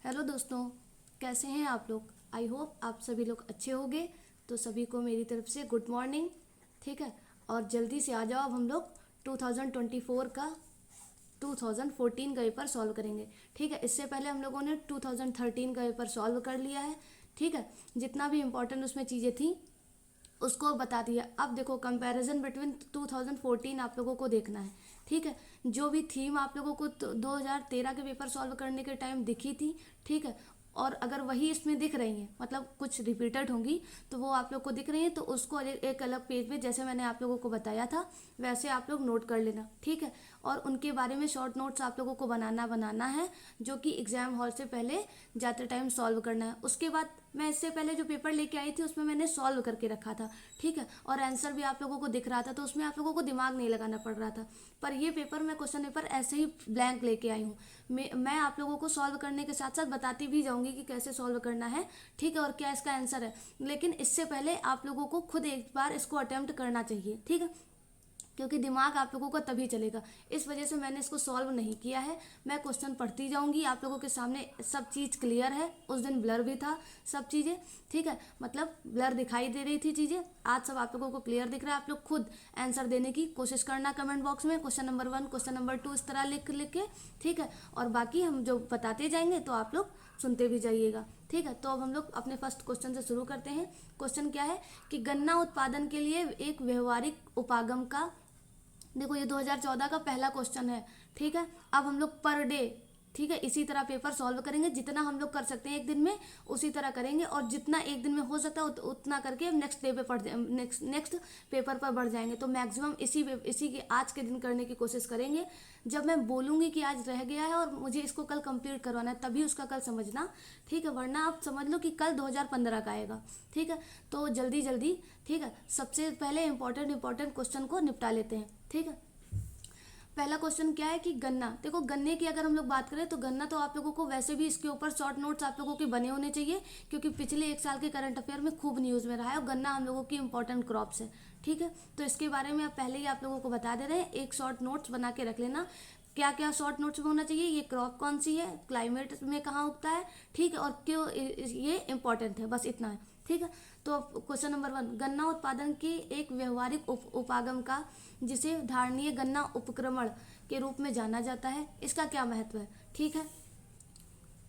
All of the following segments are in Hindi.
हेलो दोस्तों, कैसे हैं आप लोग। आई होप आप सभी लोग अच्छे होंगे। तो सभी को मेरी तरफ से गुड मॉर्निंग। ठीक है, और जल्दी से आ जाओ। अब हम लोग 2024 का 2014 का पेपर सॉल्व करेंगे। ठीक है, इससे पहले हम लोगों ने 2013 का पेपर सॉल्व कर लिया है। ठीक है, जितना भी इम्पोर्टेंट उसमें चीज़ें थी उसको बता दिया। अब देखो, कंपैरिजन बिटवीन 2014 आप लोगों को देखना है। ठीक है, जो भी थीम आप लोगों को 2013 के पेपर सॉल्व करने के टाइम दिखी थी, ठीक है, और अगर वही इसमें दिख रही हैं, मतलब कुछ रिपीटेड होंगी, तो वो आप लोग को दिख रही हैं, तो उसको एक अलग पेज पे जैसे मैंने आप लोगों को बताया था वैसे आप लोग नोट कर लेना। ठीक है, और उनके बारे में शॉर्ट नोट्स आप लोगों को बनाना है, जो कि एग्जाम हॉल से पहले जाते टाइम सॉल्व करना है। उसके बाद मैं इससे पहले जो पेपर लेके आई थी उसमें मैंने सॉल्व करके रखा था। ठीक है, और आंसर भी आप लोगों को दिख रहा था, तो उसमें आप लोगों को दिमाग नहीं लगाना पड़ रहा था। पर ये पेपर मैं क्वेश्चन पेपर ऐसे ही ब्लैंक लेके आई हूँ। मैं आप लोगों को सॉल्व करने के साथ साथ बताती भी जाऊंगी कि कैसे सॉल्व करना है। ठीक है, और क्या इसका आंसर है। लेकिन इससे पहले आप लोगों को खुद एक बार इसको अटेम्प्ट करना चाहिए। ठीक है, क्योंकि दिमाग आप लोगों का तभी चलेगा। इस वजह से मैंने इसको सॉल्व नहीं किया है। मैं क्वेश्चन पढ़ती जाऊंगी, आप लोगों के सामने सब चीज़ क्लियर है। उस दिन ब्लर भी था सब चीज़ें। ठीक है, मतलब ब्लर दिखाई दे रही थी चीज़ें, आज सब आप लोगों को क्लियर दिख रहा है। आप लोग खुद आंसर देने की कोशिश करना कमेंट बॉक्स में, क्वेश्चन नंबर 1, क्वेश्चन नंबर 2 इस तरह लिख लिख के। ठीक है, और बाकी हम जो बताते जाएंगे तो आप लोग सुनते भी जाइएगा। ठीक है, तो अब हम लोग अपने फर्स्ट क्वेश्चन से शुरू करते हैं। क्वेश्चन क्या है कि गन्ना उत्पादन के लिए एक व्यवहारिक उपागम का, देखो ये 2014 का पहला क्वेश्चन है। ठीक है, अब हम लोग पर डे, ठीक है, इसी तरह पेपर सॉल्व करेंगे। जितना हम लोग कर सकते हैं एक दिन में उसी तरह करेंगे, और जितना एक दिन में हो सकता है उतना करके नेक्स्ट डे पे पढ़ नेक्स्ट पेपर पर बढ़ जाएंगे। तो मैक्सिमम इसी के आज के दिन करने की कोशिश करेंगे। जब मैं बोलूँगी कि आज रह गया है और मुझे इसको कल कंप्लीट करवाना है, तभी उसका कल समझना। ठीक है, वरना आप समझ लो कि कल 2015 का आएगा। ठीक है, तो जल्दी जल्दी, ठीक है, सबसे पहले इंपॉर्टेंट क्वेश्चन को निपटा लेते हैं। ठीक है, पहला क्वेश्चन क्या है कि गन्ना, देखो गन्ने की अगर हम लोग बात करें तो गन्ना तो आप लोगों को वैसे भी इसके ऊपर शॉर्ट नोट्स आप लोगों के बने होने चाहिए, क्योंकि पिछले एक साल के करंट अफेयर में खूब न्यूज़ में रहा है और गन्ना हम लोगों की इंपॉर्टेंट क्रॉप्स है। ठीक है, तो इसके बारे में आप पहले ही आप लोगों को बता दे रहे हैं, एक शॉर्ट नोट्स बना के रख लेना। क्या क्या शॉर्ट नोट्स में होना चाहिए, ये क्रॉप कौन सी है, क्लाइमेट में कहाँ उगता है, ठीक है, और क्यों ये इंपॉर्टेंट है, बस इतना है। ठीक है, तो क्वेश्चन नंबर 1, गन्ना उत्पादन के एक व्यवहारिक उपागम का, जिसे धारणीय गन्ना उपक्रमण के रूप में जाना जाता है, इसका क्या महत्व है। ठीक है,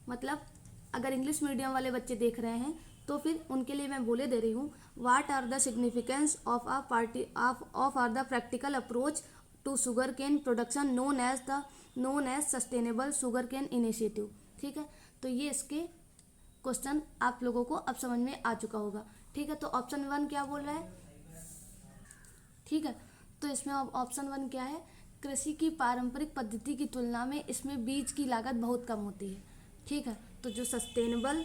मतलब अगर इंग्लिश मीडियम वाले बच्चे देख रहे हैं तो फिर उनके लिए मैं बोले दे रही हूँ, what are the significance of a party of are the practical approach to sugar cane production known as sustainable sugar cane initiative. ठीक है, तो ये इसके क्वेश्चन आप लोगों को अब समझ में आ चुका होगा। ठीक है, तो ऑप्शन 1 क्या बोल रहा है। ठीक है, तो इसमें ऑप्शन 1 क्या है, कृषि की पारंपरिक पद्धति की तुलना में इसमें बीज की लागत बहुत कम होती है। ठीक है, तो जो सस्टेनेबल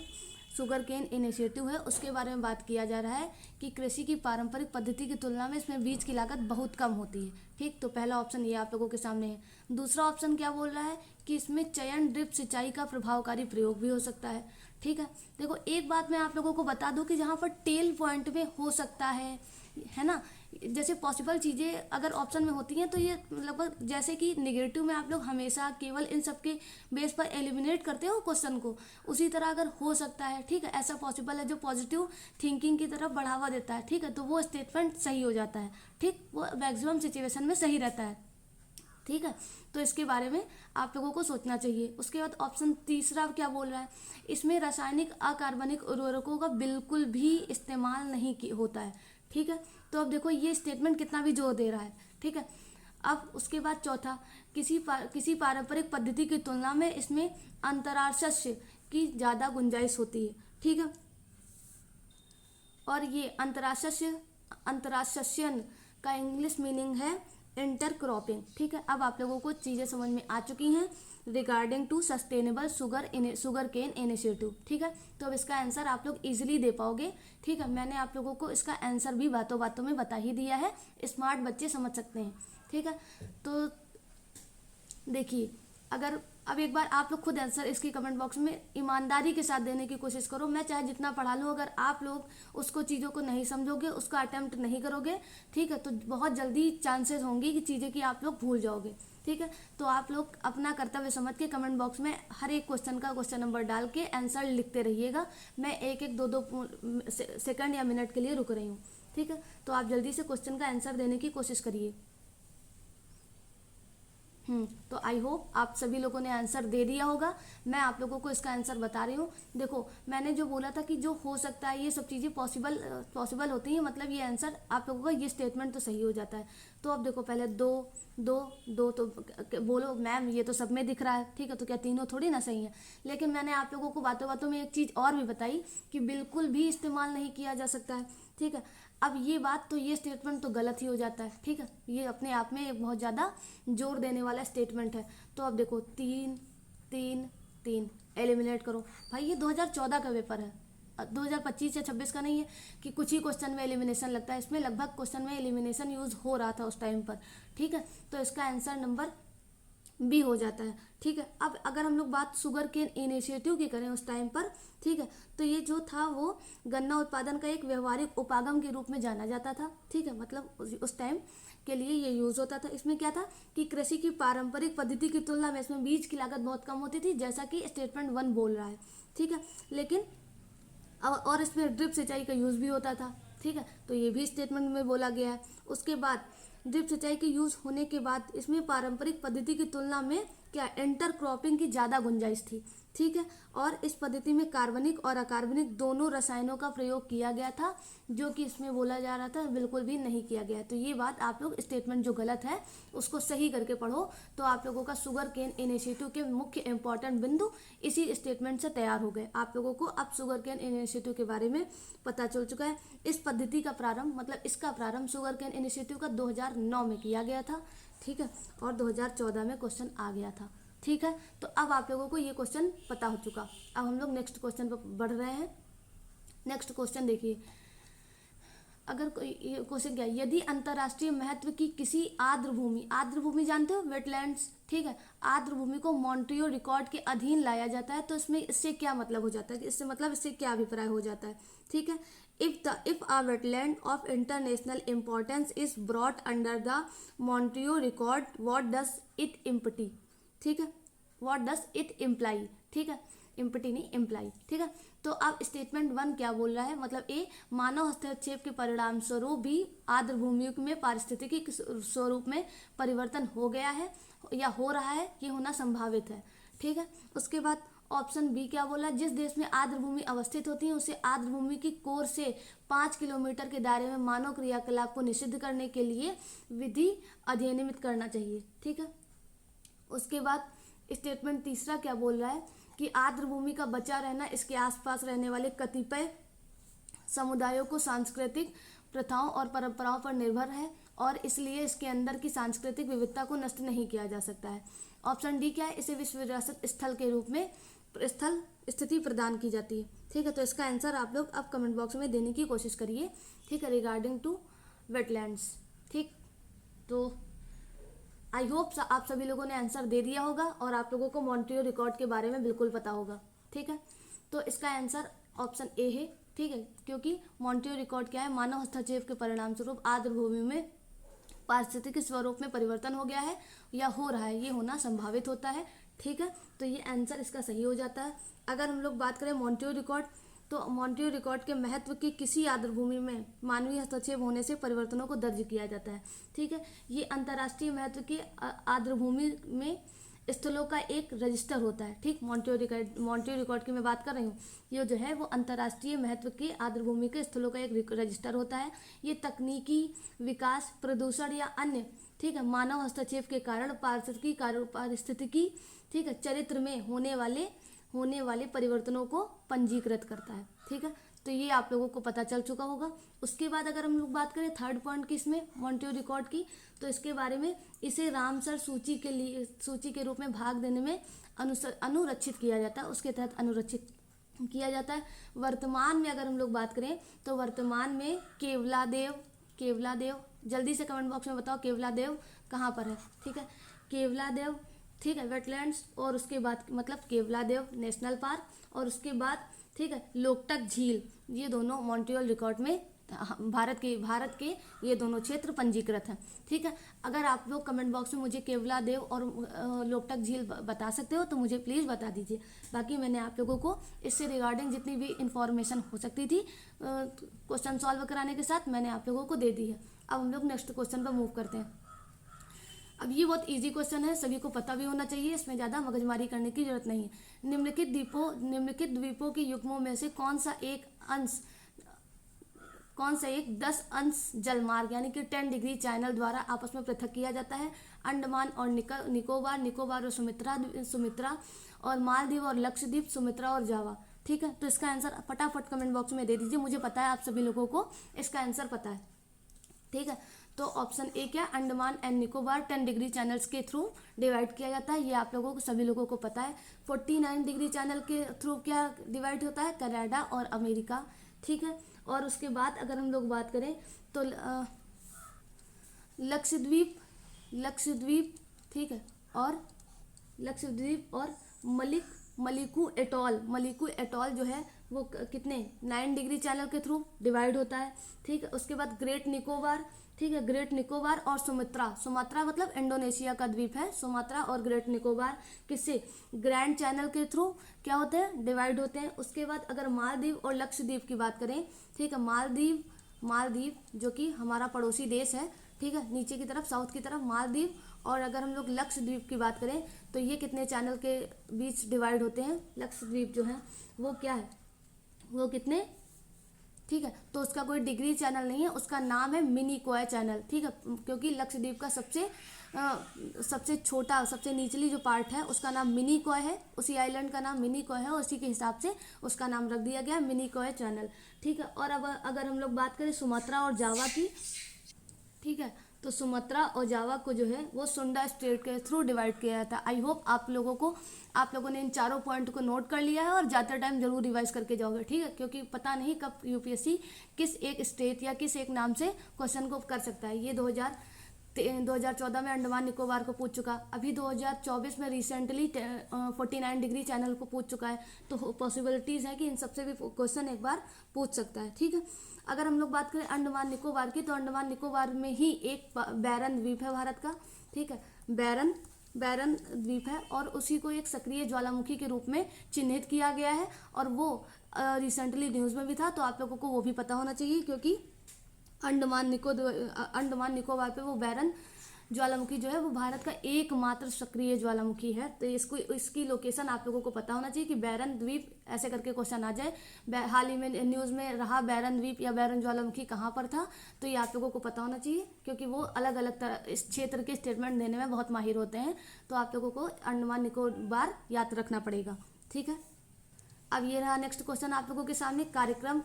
शुगर केन इनिशिएटिव है उसके बारे में बात किया जा रहा है कि कृषि की पारंपरिक पद्धति की तुलना में इसमें बीज की लागत बहुत कम होती है। ठीक, तो पहला ऑप्शन ये आप लोगों के सामने है। दूसरा ऑप्शन क्या बोल रहा है कि इसमें चयन ड्रिप सिंचाई का प्रभावकारी प्रयोग भी हो सकता है। ठीक है, देखो एक बात मैं आप लोगों को बता दूं कि जहाँ पर टेल पॉइंट में हो सकता है ना, जैसे पॉसिबल चीज़ें अगर ऑप्शन में होती हैं तो ये लगभग जैसे कि निगेटिव में आप लोग हमेशा केवल इन सब के बेस पर एलिमिनेट करते हो क्वेश्चन को, उसी तरह अगर हो सकता है, ठीक है, ऐसा पॉसिबल है जो पॉजिटिव थिंकिंग की तरफ बढ़ावा देता है। ठीक है, तो वो स्टेटमेंट सही हो जाता है। ठीक, वो मैक्सिमम सिचुएशन में सही रहता है। ठीक है, तो इसके बारे में आप लोगों को सोचना चाहिए। उसके बाद ऑप्शन तीसरा क्या बोल रहा है, इसमें रासायनिक अकार्बनिक उर्वरकों का बिल्कुल भी इस्तेमाल नहीं होता है। ठीक है, तो अब देखो ये स्टेटमेंट कितना भी जोर दे रहा है। ठीक है, अब उसके बाद चौथा, किसी पारंपरिक पद्धति की तुलना में इसमें अंतराशस्य की ज़्यादा गुंजाइश होती है। ठीक है, और ये अंतराशस्यन का इंग्लिश मीनिंग है इंटरक्रॉपिंग। ठीक है, अब आप लोगों को चीज़ें समझ में आ चुकी हैं regarding to sustainable sugar cane initiative. ठीक है, तो अब इसका आंसर आप लोग इजीली दे पाओगे। ठीक है, मैंने आप लोगों को इसका आंसर भी बातों बातों में बता ही दिया है, स्मार्ट बच्चे समझ सकते हैं। ठीक है, तो देखिए, अगर अब एक बार आप लोग खुद आंसर इसकी कमेंट बॉक्स में ईमानदारी के साथ देने की कोशिश करो। मैं चाहे जितना पढ़ा लूँ, अगर आप लोग उसको चीज़ों को नहीं समझोगे, उसका अटेम्प्ट नहीं करोगे, ठीक है, तो बहुत जल्दी चांसेस होंगी कि चीज़ें कि आप लोग भूल जाओगे। ठीक है। तो आप लोग अपना कर्तव्य समझ के कमेंट बॉक्स में हर एक क्वेश्चन का क्वेश्चन नंबर डाल के आंसर लिखते रहिएगा। मैं एक एक दो दो सेकंड या मिनट के लिए रुक रही हूँ, ठीक है। तो आप जल्दी से क्वेश्चन का आंसर देने की कोशिश करिए। तो आई होप आप सभी लोगों ने आंसर दे दिया होगा। मैं आप लोगों को इसका आंसर बता रही हूँ। देखो, मैंने जो बोला था कि जो हो सकता है ये सब चीज़ें पॉसिबल होती हैं, मतलब ये आंसर आप लोगों का ये स्टेटमेंट तो सही हो जाता है। तो अब देखो, पहले दो दो दो तो बोलो मैम ये तो सब में दिख रहा है, ठीक है, तो क्या तीनों थोड़ी ना सही है। लेकिन मैंने आप लोगों को बातों बातों में एक चीज़ और भी बताई कि बिल्कुल भी इस्तेमाल नहीं किया जा सकता है, ठीक है। अब ये बात तो ये स्टेटमेंट तो गलत ही हो जाता है, ठीक है। ये अपने आप में एक बहुत ज़्यादा जोर देने वाला स्टेटमेंट है। तो अब देखो 3 3 3 एलिमिनेट करो। भाई ये 2014 का पेपर है, 2025 या 26 का नहीं है कि कुछ ही क्वेश्चन में एलिमिनेशन लगता है। इसमें लगभग क्वेश्चन में एलिमिनेशन यूज़ हो रहा था उस टाइम पर, ठीक है। तो इसका आंसर नंबर भी हो जाता है, ठीक है। अब अगर हम लोग बात शुगर केन इनिशिएटिव की करें उस टाइम पर, ठीक है, तो ये जो था वो गन्ना उत्पादन का एक व्यवहारिक उपागम के रूप में जाना जाता था, ठीक है। मतलब उस टाइम के लिए ये यूज़ होता था। इसमें क्या था कि कृषि की पारंपरिक पद्धति की तुलना में इसमें बीज की लागत बहुत कम होती थी, जैसा कि स्टेटमेंट 1 बोल रहा है, ठीक है। लेकिन और इसमें ड्रिप सिंचाई का यूज़ भी होता था, ठीक है। तो ये भी स्टेटमेंट में बोला गया है। उसके बाद ड्रिप सिंचाई के यूज़ होने के बाद इसमें पारंपरिक पद्धति की तुलना में क्या इंटर क्रॉपिंग की ज़्यादा गुंजाइश थी, ठीक है। और इस पद्धति में कार्बनिक और अकार्बनिक दोनों रसायनों का प्रयोग किया गया था, जो कि इसमें बोला जा रहा था बिल्कुल भी नहीं किया गया। तो ये बात आप लोग स्टेटमेंट जो गलत है उसको सही करके पढ़ो, तो आप लोगों का शुगर केन इनिशिएटिव के मुख्य इंपॉर्टेंट बिंदु इसी स्टेटमेंट से तैयार हो गए। आप लोगों को अब शुगर केन इनिशिएटिव के बारे में पता चल चुका है। इस पद्धति का प्रारंभ, मतलब इसका प्रारंभ शुगर केन इनिशिएटिव का 2009 में किया गया था, ठीक है। और 2014 में क्वेश्चन आ गया था, ठीक है। तो अब आप लोगों को ये क्वेश्चन पता हो चुका। अब हम लोग नेक्स्ट क्वेश्चन पर बढ़ रहे हैं। नेक्स्ट क्वेश्चन देखिए, अगर क्वेश्चन क्या है, यदि अंतर्राष्ट्रीय महत्व की किसी आर्द्र भूमि जानते हो, वेटलैंड्स, ठीक है, आर्द्र भूमि को मॉन्ट्रियो रिकॉर्ड के अधीन लाया जाता है, तो इसमें इससे क्या मतलब हो जाता है, इससे मतलब इससे क्या अभिप्राय हो जाता है, ठीक है। If a wetland of international importance is brought under the Montreux record, what does it imply, ठीक है, व्हाट डज इट इम्प्लाई, ठीक है, इम्पटी नहीं इम्प्लाई, ठीक है। तो अब स्टेटमेंट 1 क्या बोल रहा है, मतलब ए मानव हस्तक्षेप के परिणाम स्वरूप भी आर्द्र भूमियों में पारिस्थितिकी स्वरूप में परिवर्तन हो गया है या हो रहा है, ये होना संभावित है, ठीक है। उसके बाद ऑप्शन बी क्या बोला, जिस देश में आर्द्र भूमि अवस्थित होती है उसे आर्द्र भूमि की कोर से 5 किलोमीटर के दायरे में मानव क्रियाकलाप को निषिद्ध करने के लिए विधि अधिनियमित करना चाहिए, ठीक है। उसके बाद स्टेटमेंट तीसरा क्या बोल रहा है कि आर्द्र भूमि का बचा रहना इसके आसपास रहने वाले कतिपय समुदायों को सांस्कृतिक प्रथाओं और परंपराओं पर निर्भर है और इसलिए इसके अंदर की सांस्कृतिक विविधता को नष्ट नहीं किया जा सकता है। ऑप्शन डी क्या है, इसे विश्व विरासत स्थल के रूप में स्थिति प्रदान की जाती है, ठीक है। तो इसका आंसर आप लोग अब कमेंट बॉक्स में देने की कोशिश करिए, ठीक है, रिगार्डिंग टू वेटलैंड्स, ठीक। तो आई होप आप सभी लोगों ने आंसर दे दिया होगा और आप लोगों को मॉन्ट्रियो रिकॉर्ड के बारे में बिल्कुल पता होगा, ठीक है। तो इसका आंसर ऑप्शन ए है, ठीक है, क्योंकि मॉन्ट्रियो रिकॉर्ड क्या है, मानव हस्तक्षेप के परिणाम स्वरूप आर्द्र भूमि में पारिस्थितिक स्वरूप में परिवर्तन हो गया है या हो रहा है, ये होना संभावित होता है, ठीक है। तो ये आंसर इसका सही हो जाता है। अगर हम लोग बात करें मॉन्ट्रियो रिकॉर्ड, तो मॉन्ट्रियो रिकॉर्ड के महत्व की किसी आर्द्र भूमि में मानवीय हस्तक्षेप होने से परिवर्तनों को दर्ज किया जाता है, ठीक है। ये अंतर्राष्ट्रीय महत्व की आर्द्र भूमि में स्थलों का एक रजिस्टर होता है, ठीक। मॉन्ट्रियो रिकॉर्ड की मैं बात कर रही हूँ, ये जो है वो अंतर्राष्ट्रीय महत्व के आर्द्र भूमि के स्थलों का एक रजिस्टर होता है। ये तकनीकी विकास, प्रदूषण या अन्य, ठीक है, मानव हस्तक्षेप के कारण पारिस्थितिकी, ठीक है, चरित्र में होने वाले परिवर्तनों को पंजीकृत करता है, ठीक है। तो ये आप लोगों को पता चल चुका होगा। उसके बाद अगर हम लोग बात करें थर्ड पॉइंट की इसमें मॉन्ट्रियो रिकॉर्ड की, तो इसके बारे में इसे रामसर सूची के रूप में भाग देने में अनुरक्षित किया जाता है, उसके तहत अनुरक्षित किया जाता है। वर्तमान में अगर हम लोग बात करें तो वर्तमान में केवलादेव, जल्दी से कमेंट बॉक्स में बताओ केवलादेव कहाँ पर है, ठीक है, केवलादेव, ठीक है, वेटलैंड्स, और उसके बाद मतलब केवलादेव नेशनल पार्क, और उसके बाद, ठीक है, लोकटक झील, ये दोनों मॉन्ट्रियल रिकॉर्ड में भारत के ये दोनों क्षेत्र पंजीकृत हैं। ठीक है, अगर आप लोग कमेंट बॉक्स में मुझे केवला देव और लोकटक झील बता सकते हो तो मुझे प्लीज़ बता दीजिए। बाकी मैंने आप लोगों को इससे रिगार्डिंग जितनी भी इंफॉर्मेशन हो सकती थी क्वेश्चन सॉल्व कराने के साथ मैंने आप लोगों को दे दी है। अब हम लोग नेक्स्ट क्वेश्चन पर मूव करते हैं। अब ये बहुत इजी क्वेश्चन है, सभी को पता भी होना चाहिए, इसमें ज़्यादा मगजमारी करने की जरूरत नहीं है। निम्नलिखित द्वीपों के युग्मों में से कौन सा एक 10 अंश जलमार्ग यानी कि 10 डिग्री चैनल द्वारा आपस में पृथक किया जाता है? अंडमान और निकोबार और सुमित्रा और मालदीव और लक्षद्वीप, सुमित्रा और जावा। ठीक है, तो इसका आंसर फटाफट कमेंट बॉक्स में दे दीजिए। मुझे पता है आप सभी लोगों को इसका आंसर पता है। ठीक है, तो ऑप्शन ए क्या, Andaman and Nicobar 10 degree channels के थ्रू डिवाइड किया जाता है, ये आप लोगों को सभी लोगों को पता है। 49 डिग्री चैनल के थ्रू क्या डिवाइड होता है, कनाडा और अमेरिका। ठीक है, और उसके बाद अगर हम लोग बात करें तो लक्षद्वीप ठीक है, और लक्षद्वीप और मलिकू एटॉल जो है वो कितने 9 डिग्री चैनल के थ्रू डिवाइड होता है। ठीक है, उसके बाद ग्रेट निकोबार, ठीक है, ग्रेट निकोबार और सुमात्रा मतलब इंडोनेशिया का द्वीप है, सुमात्रा और ग्रेट निकोबार किससे, ग्रैंड चैनल के थ्रू क्या होते हैं, डिवाइड होते हैं। उसके बाद अगर मालदीव और लक्षद्वीप की बात करें, ठीक है, मालदीव जो कि हमारा पड़ोसी देश है, ठीक है, नीचे की तरफ साउथ की तरफ मालदीव, और अगर हम लोग लक्षद्वीप की बात करें तो ये कितने चैनल के बीच डिवाइड होते हैं, लक्षद्वीप जो है वो क्या है, वो कितने, ठीक है, तो उसका कोई डिग्री चैनल नहीं है, उसका नाम है मिनिकॉय चैनल। ठीक है, क्योंकि लक्षद्वीप का सबसे छोटा सबसे निचली जो पार्ट है उसका नाम मिनिकॉय है, उसी आइलैंड का नाम मिनिकॉय है, उसी के हिसाब से उसका नाम रख दिया गया मिनिकॉय चैनल। ठीक है, और अब अगर हम लोग बात करें सुमात्रा और जावा की, ठीक है, तो सुमात्रा और जावा को जो है वो सुंडा स्टेट के थ्रू डिवाइड किया जाता है। आई होप आप लोगों ने इन चारों पॉइंट को नोट कर लिया है और जाते टाइम जरूर रिवाइज करके जाओगे। ठीक है, क्योंकि पता नहीं कब यूपीएससी किस एक स्टेट या किस एक नाम से क्वेश्चन को कर सकता है। ये 2014 में अंडमान निकोबार को पूछ चुका, अभी 2024 में रिसेंटली 49 डिग्री चैनल को पूछ चुका है, तो पॉसिबिलिटीज़ है कि इन सबसे भी क्वेश्चन एक बार पूछ सकता है। ठीक है, अगर हम लोग बात करें अंडमान निकोबार की, तो अंडमान निकोबार में ही एक बैरन द्वीप है भारत का। ठीक है, बैरन द्वीप है और उसी को एक सक्रिय ज्वालामुखी के रूप में चिन्हित किया गया है, और वो रिसेंटली न्यूज़ में भी था, तो आप लोगों को वो भी पता होना चाहिए, क्योंकि अंडमान निकोबार पे वो बैरन ज्वालामुखी जो है वो भारत का एकमात्र सक्रिय ज्वालामुखी है। तो इसकी लोकेशन आप लोगों को पता होना चाहिए कि बैरन द्वीप ऐसे करके क्वेश्चन आ जाए। हाल ही में न्यूज़ में रहा बैरन द्वीप या बैरन ज्वालामुखी कहाँ पर था, तो ये आप लोगों को पता होना चाहिए, क्योंकि वो अलग अलग तरह इस क्षेत्र के स्टेटमेंट देने में बहुत माहिर होते हैं। तो आप लोगों को अंडमान निकोबार याद रखना पड़ेगा। ठीक है, अब ये रहा नेक्स्ट क्वेश्चन आप लोगों के सामने, कार्यक्रम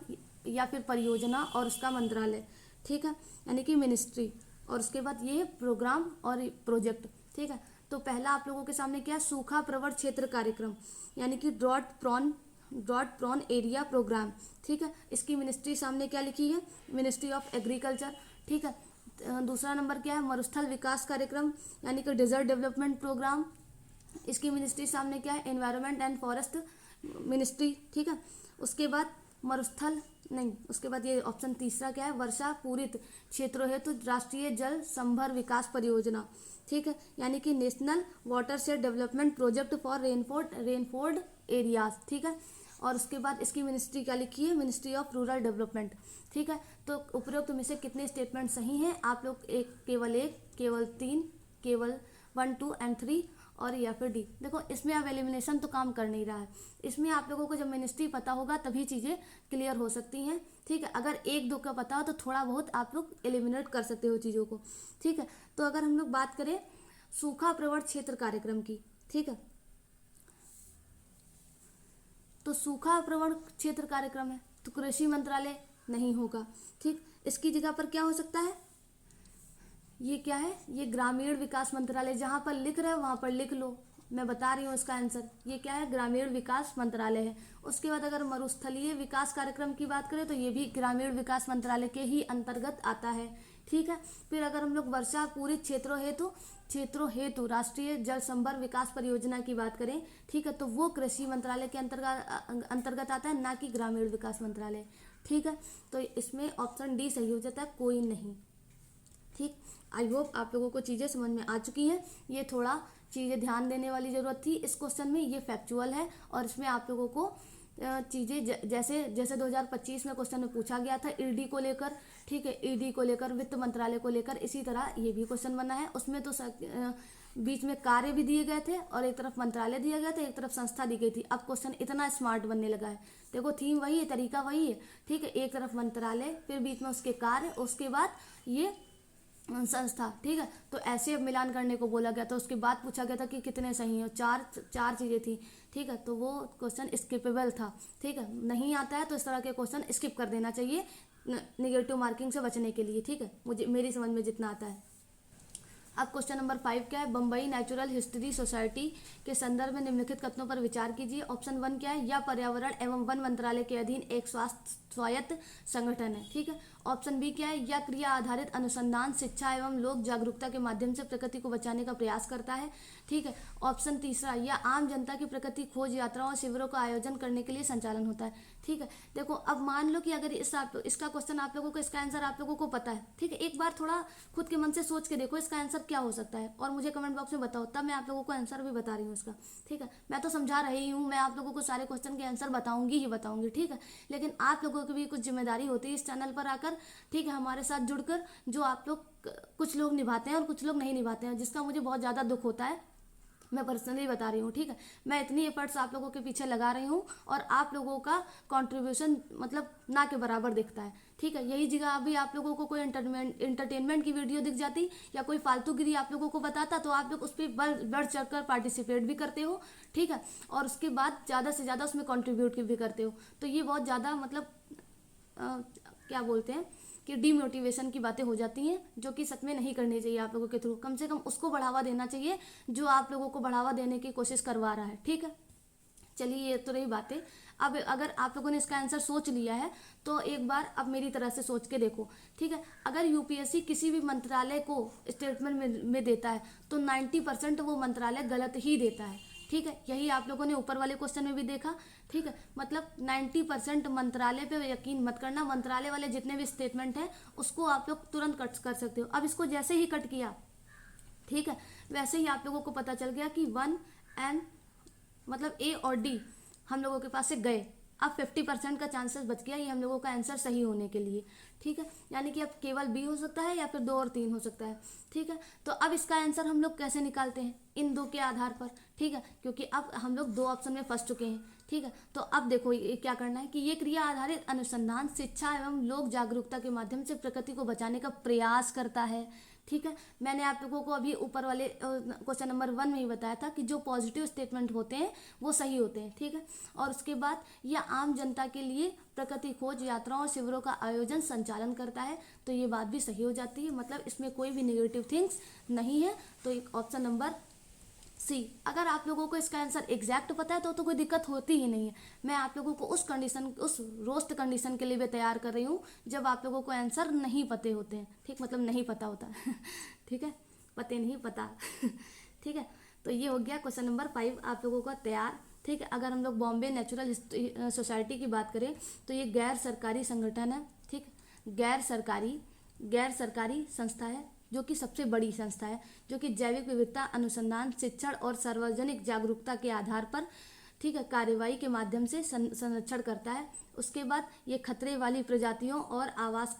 या फिर परियोजना और उसका मंत्रालय। ठीक है, यानी कि मिनिस्ट्री, और उसके बाद ये प्रोग्राम और प्रोजेक्ट। ठीक है, तो पहला आप लोगों के सामने क्या है, सूखा प्रवण क्षेत्र कार्यक्रम यानी कि ड्रॉट प्रॉन एरिया प्रोग्राम। ठीक है, इसकी मिनिस्ट्री सामने क्या लिखी है, मिनिस्ट्री ऑफ एग्रीकल्चर। ठीक है, दूसरा नंबर क्या है, मरुस्थल विकास कार्यक्रम यानी कि डेजर्ट डेवलपमेंट प्रोग्राम, इसकी मिनिस्ट्री सामने क्या है, एनवायरनमेंट एंड फॉरेस्ट मिनिस्ट्री। ठीक है, उसके बाद उसके बाद ये ऑप्शन तीसरा क्या है, वर्षा पूरित क्षेत्रों हेतु राष्ट्रीय जल संभर विकास परियोजना। ठीक है, यानी कि national watershed development project for rainfed areas. ठीक है, और उसके बाद इसकी मिनिस्ट्री क्या लिखी है, मिनिस्ट्री ऑफ रूरल डेवलपमेंट। ठीक है, तो उपरोक्त में से कितने स्टेटमेंट सही हैं, आप लोग केवल 3, केवल 1, 2 एंड 3 और या फिर डी। देखो इसमें अब एलिमिनेशन तो काम कर नहीं रहा है, इसमें आप लोगों को जब मिनिस्ट्री पता होगा तभी चीज़ें क्लियर हो सकती हैं। ठीक है, अगर 1-2 का पता हो तो थोड़ा बहुत आप लोग एलिमिनेट कर सकते हो चीज़ों को। ठीक है, तो अगर हम लोग बात करें सूखा प्रवण क्षेत्र कार्यक्रम की, ठीक है, तो सूखा प्रवण क्षेत्र कार्यक्रम है तो कृषि मंत्रालय नहीं होगा। ठीक, इसकी जगह पर क्या हो सकता है, ये क्या है, ये ग्रामीण विकास मंत्रालय, जहाँ पर लिख रहा है वहाँ पर लिख लो, मैं बता रही हूँ इसका आंसर, ये क्या है, ग्रामीण विकास मंत्रालय है। उसके बाद अगर मरुस्थलीय विकास कार्यक्रम की बात करें तो ये भी ग्रामीण विकास मंत्रालय के ही अंतर्गत आता है। ठीक है। फिर अगर हम लोग वर्षा पूरित क्षेत्रों हेतु राष्ट्रीय जल संभर विकास परियोजना की बात करें, ठीक है, तो वो कृषि मंत्रालय के अंतर्गत आता है, ना कि ग्रामीण विकास मंत्रालय। ठीक है, तो इसमें ऑप्शन डी सही हो जाता है, कोई नहीं। ठीक, आई होप आप लोगों को चीज़ें समझ में आ चुकी हैं। ये थोड़ा चीज़ें ध्यान देने वाली ज़रूरत थी इस क्वेश्चन में। ये फैक्चुअल है और इसमें आप लोगों को चीज़ें जैसे जैसे 2025 में क्वेश्चन में पूछा गया था ईडी को लेकर, ठीक है, ईडी को लेकर, वित्त मंत्रालय को लेकर, इसी तरह ये भी क्वेश्चन बना है। उसमें तो बीच में कार्य भी दिए गए थे और एक तरफ मंत्रालय दिया गया था, एक तरफ संस्था दी गई थी। अब क्वेश्चन इतना स्मार्ट बनने लगा है, देखो थीम वही है, तरीका वही है, ठीक है, एक तरफ मंत्रालय, फिर बीच में उसके कार्य, उसके बाद ये संस्था, ठीक है। तो ऐसे अब मिलान करने को बोला गया था, उसके बाद पूछा गया था कि कितने सही हैं, चार चीज़ें थी, ठीक है। तो वो क्वेश्चन स्किपेबल था, ठीक है, नहीं आता है तो इस तरह के क्वेश्चन स्किप कर देना चाहिए निगेटिव मार्किंग से बचने के लिए, ठीक है, मुझे मेरी समझ में जितना आता है। अब क्वेश्चन नंबर 5 क्या है, बम्बई नेचुरल हिस्ट्री सोसाइटी के संदर्भ में निम्नलिखित कथनों पर विचार कीजिए। ऑप्शन 1 क्या है, यह पर्यावरण एवं वन मंत्रालय के अधीन एक स्वायत्त संगठन है, ठीक है। ऑप्शन बी क्या है, यह क्रिया आधारित अनुसंधान, शिक्षा एवं लोक जागरूकता के माध्यम से प्रकृति को बचाने का प्रयास करता है, ठीक है। ऑप्शन तीसरा, यह आम जनता की प्रकृति खोज यात्राओं और शिविरों का आयोजन करने के लिए संचालन होता है, ठीक है। देखो अब मान लो कि अगर इसका क्वेश्चन आप लोगों को, इसका आंसर आप लोगों को पता है, ठीक है, एक बार थोड़ा खुद के मन से सोच के देखो इसका आंसर क्या हो सकता है और मुझे कमेंट बॉक्स में बताओ, तब मैं आप लोगों को आंसर भी बता रही हूँ इसका, ठीक है। मैं तो समझा रही हूँ, मैं आप लोगों को सारे क्वेश्चन के आंसर बताऊंगी ही बताऊंगी, ठीक है, लेकिन आप लोगों की भी कुछ जिम्मेदारी होती है इस चैनल पर आकर, ठीक है, हमारे साथ जुड़कर, जो आप लोग कुछ लोग निभाते हैं और कुछ लोग नहीं निभाते हैं, जिसका मुझे बहुत ज़्यादा दुख होता है, मैं पर्सनली बता रही हूँ, ठीक है। मैं इतनी एफर्ट्स आप लोगों के पीछे लगा रही हूँ और आप लोगों का कंट्रीब्यूशन मतलब ना के बराबर दिखता है, ठीक है। यही जगह अभी आप लोगों को कोई इंटरटेनमेंट की वीडियो दिख जाती या कोई फालतूगिरी आप लोगों को बताता, तो आप लोग उस पर बढ़ चढ़ कर पार्टिसिपेट भी करते हो, ठीक है, और उसके बाद ज़्यादा से ज़्यादा उसमें कॉन्ट्रीब्यूट भी करते हो। तो ये बहुत ज़्यादा मतलब क्या बोलते हैं कि डीमोटिवेशन की बातें हो जाती हैं, जो कि सच में नहीं करनी चाहिए आप लोगों के थ्रू। कम से कम उसको बढ़ावा देना चाहिए जो आप लोगों को बढ़ावा देने की कोशिश करवा रहा है, ठीक है। चलिए ये तो रही बातें। अब अगर आप लोगों ने इसका आंसर सोच लिया है तो एक बार अब मेरी तरह से सोच के देखो, ठीक है। अगर यूपीएससी किसी भी मंत्रालय को स्टेटमेंट में देता है तो 90% वो मंत्रालय गलत ही देता है, ठीक है। यही आप लोगों ने ऊपर वाले क्वेश्चन में भी देखा, ठीक है। मतलब 90% मंत्रालय पे यकीन मत करना, मंत्रालय वाले जितने भी स्टेटमेंट हैं उसको आप लोग तुरंत कट कर सकते हो। अब इसको जैसे ही कट किया, ठीक है, वैसे ही आप लोगों को पता चल गया कि 1 एंड मतलब ए और डी हम लोगों के पास से गए। अब 50% का चांसेस बच गया ये हम लोगों का आंसर सही होने के लिए, ठीक है। यानी कि अब केवल बी हो सकता है या फिर 2 और 3 हो सकता है, ठीक है। तो अब इसका आंसर हम लोग कैसे निकालते हैं, इन 2 के आधार पर, ठीक है, क्योंकि अब हम लोग 2 ऑप्शन में फंस चुके हैं, ठीक है। तो अब देखो ये क्या करना है कि ये क्रिया आधारित अनुसंधान, शिक्षा एवं लोक जागरूकता के माध्यम से प्रकृति को बचाने का प्रयास करता है, ठीक है। मैंने आप लोगों को अभी ऊपर वाले क्वेश्चन नंबर 1 में ही बताया था कि जो पॉजिटिव स्टेटमेंट होते हैं वो सही होते हैं, ठीक है। और उसके बाद यह आम जनता के लिए प्रकृति खोज यात्राओं और शिविरों का आयोजन संचालन करता है, तो ये बात भी सही हो जाती है, मतलब इसमें कोई भी नेगेटिव थिंग्स नहीं है। तो एक ऑप्शन नंबर सी। अगर आप लोगों को इसका आंसर एग्जैक्ट पता है तो कोई दिक्कत होती ही नहीं है। मैं आप लोगों को उस रोस्ट कंडीशन के लिए भी तैयार कर रही हूँ जब आप लोगों को आंसर नहीं पते होते हैं, ठीक, मतलब नहीं पता होता ठीक है, पते नहीं पता ठीक है। तो ये हो गया क्वेश्चन नंबर 5 आप लोगों का तैयार, ठीक है। अगर हम लोग बॉम्बे नेचुरल सोसाइटी की बात करें तो ये गैर सरकारी संगठन है, ठीक, गैर सरकारी संस्था है, जो कि सबसे बड़ी संस्था है, जो कि जैविक विविधता अनुसंधान, शिक्षण और सार्वजनिक जागरूकता के आधार पर, ठीक है, कार्यवाही के माध्यम से संरक्षण करता है। उसके बाद ये खतरे वाली प्रजातियों और आवास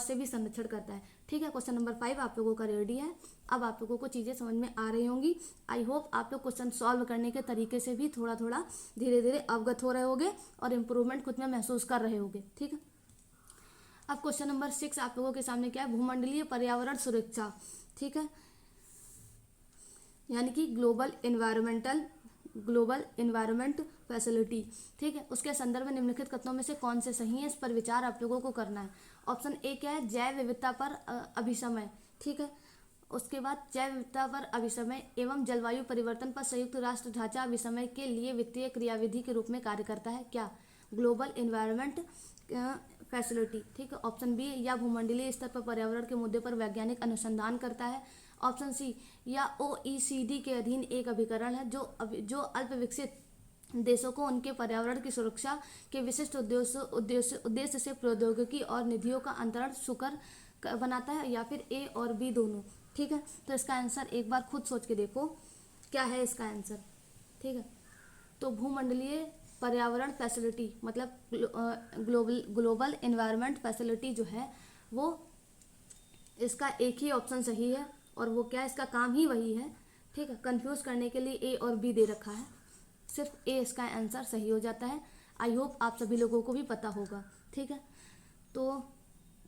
से भी संरक्षण करता है, ठीक है। क्वेश्चन नंबर 5 आप लोगों का रेडी है। अब आप लोगों को चीज़ें समझ में आ रही होंगी। आई होप आप लोग क्वेश्चन सॉल्व करने के तरीके से भी थोड़ा थोड़ा धीरे धीरे अवगत हो रहे होंगे और इम्प्रूवमेंट खुद में महसूस कर रहे होंगे, ठीक है। अब क्वेश्चन नंबर 6 आप लोगों के सामने क्या है, भूमंडलीय पर्यावरण सुरक्षा, ठीक है, यानी कि ग्लोबल इन्वायरमेंट फैसिलिटी, ठीक है। उसके संदर्भ में निम्नलिखित कथनों में से कौन से सही है, इस पर विचार आप लोगों को करना है। ऑप्शन ए क्या है, जैव विविधता पर अभिसमय, ठीक है। उसके बाद जैव विविधता पर अभिसमय एवं जलवायु परिवर्तन पर संयुक्त राष्ट्र ढांचा अभिसमय के लिए वित्तीय क्रियाविधि के रूप में कार्य करता है क्या, ग्लोबल इन्वायरमेंट फैसिलिटी, ठीक है। ऑप्शन बी, या भूमंडलीय स्तर पर पर्यावरण के मुद्दे पर वैज्ञानिक अनुसंधान करता है। ऑप्शन सी, या OECD के अधीन एक अभिकरण है जो अल्प विकसित देशों को उनके पर्यावरण की सुरक्षा के विशिष्ट उद्देश्य से प्रौद्योगिकी और निधियों का अंतरण सुकर बनाता है, या फिर ए और बी दोनों, ठीक है। तो इसका आंसर एक बार खुद सोच के देखो क्या है इसका आंसर, ठीक है। तो भूमंडलीय पर्यावरण फैसिलिटी मतलब ग्लोबल एनवायरनमेंट फैसिलिटी जो है वो, इसका एक ही ऑप्शन सही है, और वो क्या है, इसका काम ही वही है, ठीक है। कंफ्यूज करने के लिए ए और बी दे रखा है, सिर्फ ए इसका आंसर सही हो जाता है। आई होप आप सभी लोगों को भी पता होगा, ठीक है। तो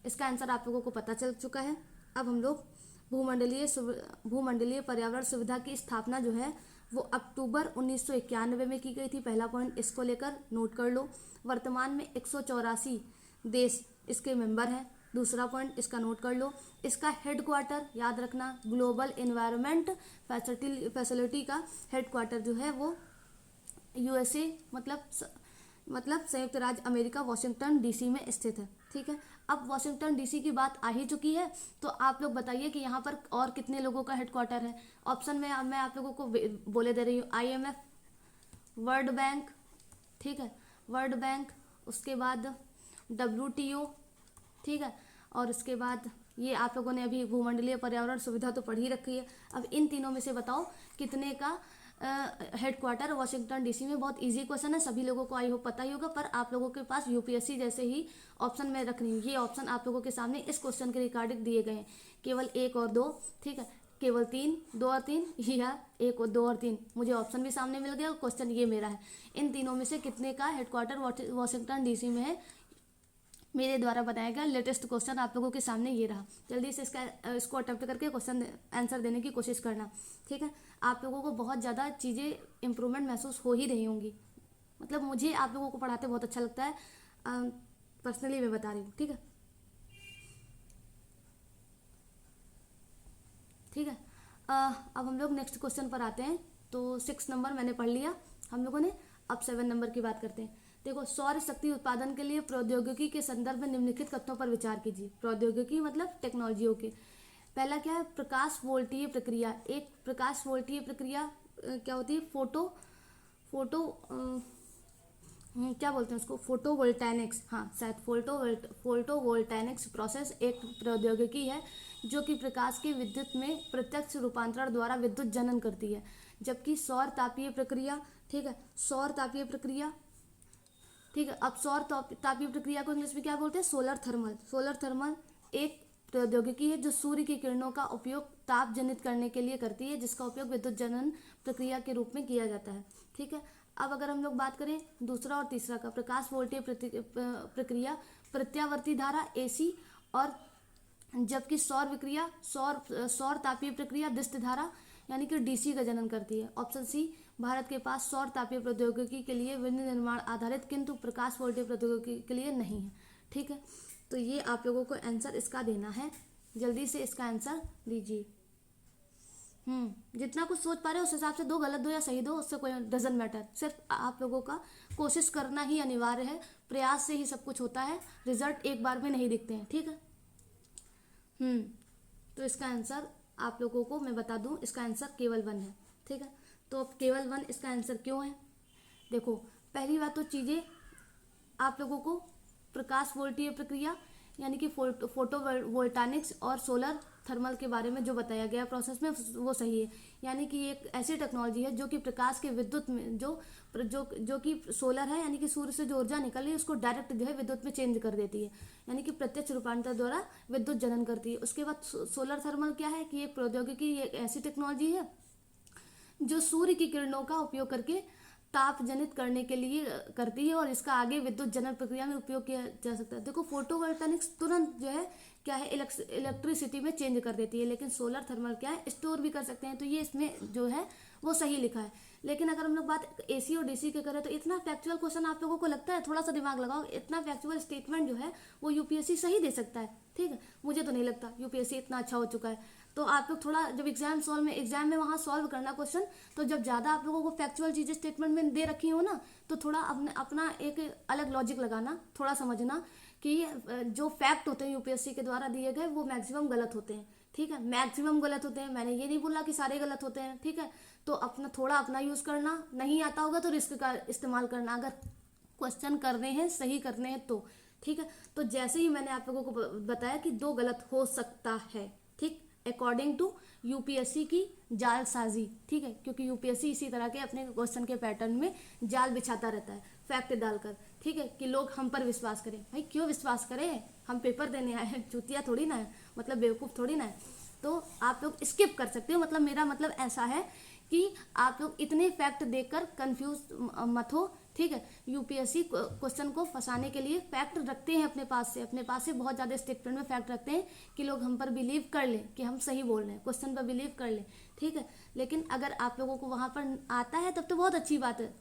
इसका आंसर आप लोगों को पता चल चुका है। अब हम लोग भूमंडलीय पर्यावरण सुविधा की स्थापना जो है वो अक्टूबर 1991 में की गई थी। पहला पॉइंट इसको लेकर नोट कर लो। वर्तमान में 184 देश इसके मेंबर हैं। दूसरा पॉइंट इसका नोट कर लो। इसका हेडक्वार्टर याद रखना, ग्लोबल एनवायरनमेंट फैसिलिटी का हेडक्वार्टर जो है वो USA मतलब संयुक्त राज्य अमेरिका वाशिंगटन DC में स्थित है, ठीक है। अब वाशिंगटन DC की बात आ ही चुकी है, तो आप लोग बताइए कि यहाँ पर और कितने लोगों का हेडक्वार्टर है। ऑप्शन में मैं आप लोगों को बोले दे रही हूँ, IMF, वर्ल्ड बैंक, ठीक है, वर्ल्ड बैंक, उसके बाद WTO, ठीक है, और उसके बाद ये आप लोगों ने अभी भूमंडलीय पर्यावरण सुविधा तो पढ़ ही रखी है। अब इन तीनों में से बताओ कितने का हेडक्वार्टर वाशिंगटन DC में। बहुत इजी क्वेश्चन है, सभी लोगों को आई होप पता ही होगा, पर आप लोगों के पास UPSC जैसे ही ऑप्शन में रखनी है। ये ऑप्शन आप लोगों के सामने इस क्वेश्चन के रिगार्डिंग दिए गए हैं, केवल 1 और 2, ठीक है, केवल 3, 2 और 3, या 1 और 2 और 3। मुझे ऑप्शन भी सामने मिल गया और क्वेश्चन ये मेरा है। इन तीनों में से कितने का हेडक्वार्टर वाशिंगटन DC में है, मेरे द्वारा बनाया गया लेटेस्ट क्वेश्चन आप लोगों के सामने ये रहा। जल्दी से इसको अटेम्प्ट करके क्वेश्चन आंसर देने की कोशिश करना, ठीक है। आप लोगों को बहुत ज़्यादा चीज़ें इम्प्रूवमेंट महसूस हो ही रही होंगी, मतलब मुझे आप लोगों को पढ़ाते बहुत अच्छा लगता है, पर्सनली मैं बता रही हूँ, ठीक है, ठीक है। अब हम लोग नेक्स्ट क्वेश्चन पर आते हैं। तो 6 नंबर मैंने पढ़ लिया हम लोगों ने, अब 7 नंबर की बात करते हैं। देखो, सौर शक्ति उत्पादन के लिए प्रौद्योगिकी के संदर्भ में निम्नलिखित तथ्यों पर विचार कीजिए। प्रौद्योगिकी मतलब टेक्नोलॉजियों के। पहला क्या है, प्रकाश वोल्टीय प्रक्रिया। एक प्रकाश वोल्टीय प्रक्रिया क्या होती है, क्या बोलते हैं उसको, फोटोवोल्टेनिक्स, हाँ शायद फोटोवोल्टेनिक्स प्रोसेस एक प्रौद्योगिकी है जो कि प्रकाश के विद्युत में प्रत्यक्ष रूपांतरण द्वारा विद्युत जनन करती है। जबकि सौर तापीय प्रक्रिया, ठीक है, सौर तापीय प्रक्रिया, ठीक है। अब सौर तापीय प्रक्रिया को इंग्लिश में क्या बोलते हैं, सोलर थर्मल। सोलर थर्मल एक प्रौद्योगिकी है जो सूर्य की किरणों का उपयोग ताप जनित करने के लिए करती है, जिसका उपयोग विद्युत जनन प्रक्रिया के रूप में किया जाता है, ठीक है। अब अगर हम लोग बात करें दूसरा और तीसरा का, प्रकाश वोल्टीय प्रक्रिया प्रत्यावर्ती धारा AC, और जबकि सौर तापीय प्रक्रिया दिष्ट धारा यानी कि DC का जनन करती है। ऑप्शन सी, भारत के पास सौर तापीय प्रौद्योगिकी के लिए विनिर्माण आधारित किंतु प्रकाश वोल्टीय प्रौद्योगिकी के लिए नहीं है, ठीक है। तो ये आप लोगों को आंसर इसका देना है, जल्दी से इसका आंसर दीजिए। जितना कुछ सोच पा रहे हो उस हिसाब से दो, गलत दो या सही दो, उससे कोई डजंट मैटर। सिर्फ आप लोगों का कोशिश करना ही अनिवार्य है, प्रयास से ही सब कुछ होता है, रिजल्ट एक बार में नहीं दिखते हैं, ठीक है। तो इसका आंसर आप लोगों को मैं बता दूं, इसका आंसर केवल 1 है, ठीक है। तो अब केवल 1 इसका आंसर क्यों है, देखो पहली बात तो चीज़ें आप लोगों को प्रकाश वोल्टीय प्रक्रिया यानी कि फोटोवोल्टानिक्स और सोलर थर्मल के बारे में जो बताया गया प्रोसेस में वो सही है। यानी कि एक ऐसी टेक्नोलॉजी है जो कि प्रकाश के विद्युत में जो कि सोलर है, यानी कि सूर्य से जो ऊर्जा निकल रही है उसको डायरेक्ट जो है विद्युत में चेंज कर देती है, यानी कि प्रत्यक्ष रूपांतर द्वारा विद्युत जनन करती है। उसके बाद सोलर थर्मल क्या है कि एक प्रौद्योगिकी, एक ऐसी टेक्नोलॉजी है जो सूर्य की किरणों का उपयोग करके ताप जनित करने के लिए करती है, और इसका आगे विद्युत जनन प्रक्रिया में उपयोग किया जा सकता है। देखो, फोटोवोल्टेनिक्स तुरंत जो है क्या है, इलेक्ट्रिसिटी में चेंज कर देती है, लेकिन सोलर थर्मल क्या है, स्टोर भी कर सकते हैं। तो ये इसमें जो है वो सही लिखा है। लेकिन अगर हम लोग बात AC और DC के करें तो इतना फैक्चुअल क्वेश्चन आप लोगों को लगता है, थोड़ा सा दिमाग लगाओ, इतना फैक्चुअल स्टेटमेंट जो है वो UPSC सही दे सकता है, ठीक है। मुझे तो नहीं लगता UPSC इतना अच्छा हो चुका है। तो आप लोग थोड़ा जब एग्जाम में वहाँ सॉल्व करना क्वेश्चन, तो जब ज़्यादा आप लोगों को फैक्चुअल चीज़ें स्टेटमेंट में दे रखी हो ना, तो थोड़ा अपना एक अलग लॉजिक लगाना, थोड़ा समझना कि जो फैक्ट होते हैं यूपीएससी के द्वारा दिए गए वो मैक्सिमम गलत होते हैं, ठीक है, मैक्सिमम गलत होते हैं। मैंने ये नहीं बोला कि सारे गलत होते हैं, ठीक है। तो अपना यूज़ करना, नहीं आता होगा तो रिस्क का इस्तेमाल करना, अगर क्वेश्चन करने हैं, सही करने हैं तो, ठीक है। तो जैसे ही मैंने आप लोगों को बताया कि 2 गलत हो सकता है, ठीक, अकॉर्डिंग टू यूपीएससी की जालसाजी, ठीक है, क्योंकि यूपीएससी इसी तरह के अपने क्वेश्चन के पैटर्न में जाल बिछाता रहता है फैक्ट डालकर, ठीक है, कि लोग हम पर विश्वास करें। भाई क्यों विश्वास करें, हम पेपर देने आए हैं, चूतिया थोड़ी ना है, मतलब बेवकूफ़ थोड़ी ना है। तो आप लोग स्किप कर सकते हो, मतलब मेरा मतलब ऐसा है कि आप लोग इतने फैक्ट देखकर कंफ्यूज मत हो, ठीक है। यूपीएससी क्वेश्चन को फंसाने के लिए फैक्ट रखते हैं अपने पास से बहुत ज़्यादा स्टेटमेंट में फैक्ट रखते हैं कि लोग हम पर बिलीव कर लें कि हम सही बोल रहे हैं, क्वेश्चन पर बिलीव कर लें, ठीक है। लेकिन अगर आप लोगों को वहाँ पर आता है तब तो बहुत अच्छी बात है,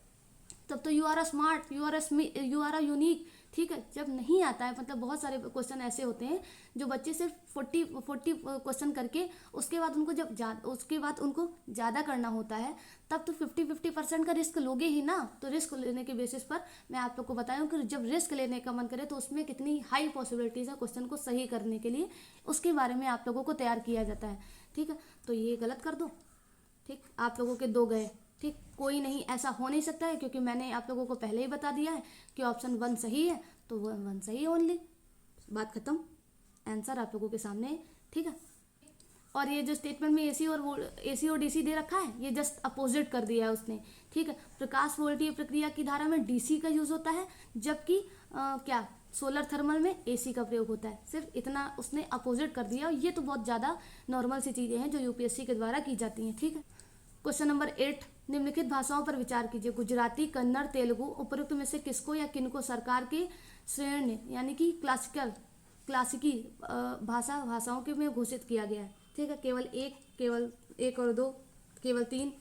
तब तो you are a smart, you are a unique, ठीक है। जब नहीं आता है, मतलब बहुत सारे क्वेश्चन ऐसे होते हैं जो बच्चे सिर्फ 40 क्वेश्चन करके उसके बाद उनको ज़्यादा करना होता है, तब तो 50% का रिस्क लोगे ही ना। तो रिस्क लेने के बेसिस पर मैं आप लोग को बताया हूँ कि जब रिस्क लेने का मन करे तो उसमें कितनी हाई पॉसिबिलिटीज़ है क्वेश्चन को सही करने के लिए, उसके बारे में आप लोगों को तैयार किया जाता है, ठीक है। तो ये गलत कर दो, ठीक, आप लोगों के 2 गए, ठीक, कोई नहीं, ऐसा हो नहीं सकता है, क्योंकि मैंने आप लोगों को पहले ही बता दिया है कि ऑप्शन 1 सही है, तो वो 1 सही है ओनली, बात खत्म, आंसर आप लोगों के सामने है, ठीक है। और ये जो स्टेटमेंट में एसी और डीसी दे रखा है, ये जस्ट अपोजिट कर दिया है उसने, ठीक है। प्रकाश वोल्टीय प्रक्रिया की धारा में डीसी का यूज होता है, जबकि क्या सोलर थर्मल में एसी का प्रयोग होता है, सिर्फ इतना उसने अपोजिट कर दिया। और ये तो बहुत ज़्यादा नॉर्मल सी चीज़ें हैं जो यूपीएससी के द्वारा की जाती हैं, ठीक है। क्वेश्चन नंबर 8, निम्नलिखित भाषाओं पर विचार कीजिए। गुजराती, कन्नड़, तेलुगु, उपरोक्त में से किसको या किनको सरकार के श्रेणी यानी कि क्लासिकी भाषाओं के में घोषित किया गया है, ठीक है। केवल एक और दो, केवल 3,